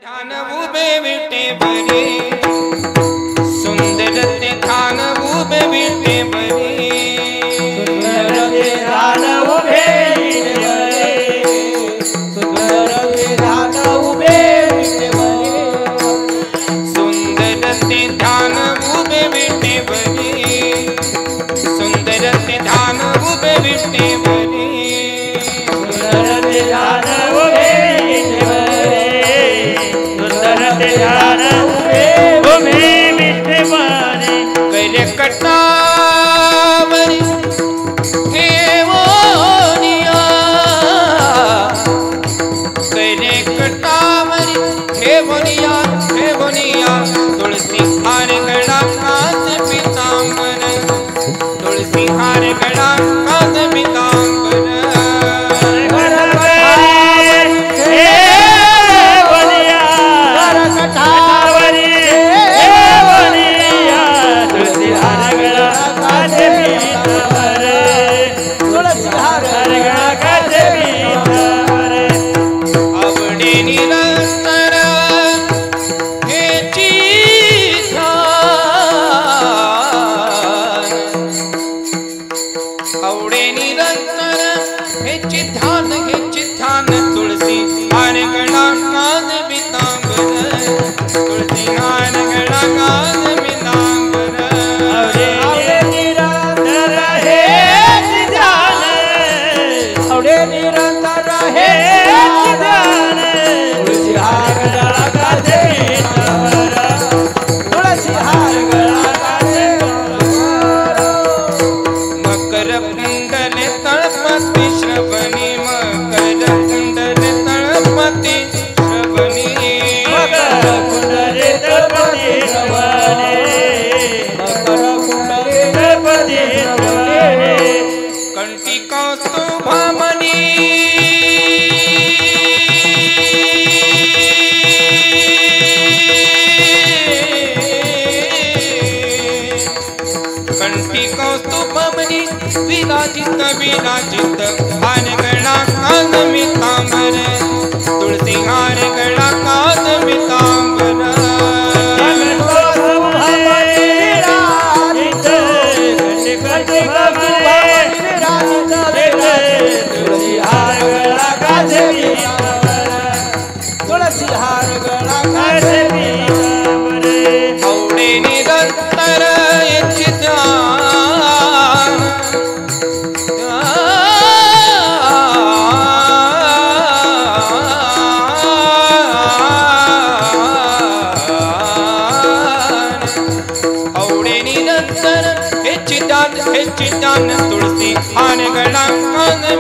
ध्यान उभे विटे बरे सुंदर ते ध्यान उभे विटे बरे सुंदर ते ध्यान उभे विटे बरे सुंदर ते ध्यान उभे विटे बरे सुंदर ते ध्यान उभे विटे बरे सुंदर ते ध्यान उभे विटे बरे सुंदर ते ध्यान उभे विटे बरे सुंदर ते ध्यान उभे विटे बरे कैले कटावरी ठेवोनिया कैले कटावरी ठेवोनिया ठेवोनिया तुलसी हार गड़ा कांच पीतांबर तुलसी हार गड़ा कांच पीतांबर आवडे निरंतर हे चिध्यान तुलसी हार गळा काज बितांबर तुलसी हार गळा काज बितांबर आवडे निरंतर हे चिध्यान आवडे निरंतर हे चिध्यान तुलसी हार गळा काज बितांबर तुलसी हार गळा काज मकर कुंडल तळपती श्रवणी मकर कुंडल तळपती श्रवणी मकर कुंडल तळपती श्रवणी मकर कुंडल तळपती श्रवणी कंठी कौस्तुभामणी कंठी कौस्तुभमणि विराजित विराजित हार गळा काज मितांबर तुलसी हार गळा काज मितांबर तुलसी हार गळा काज तुलसी हार गळा काज आवडे निरंतर याची ध्यान आवडे निरंतर हे चिदान तुलसी हार गळा काज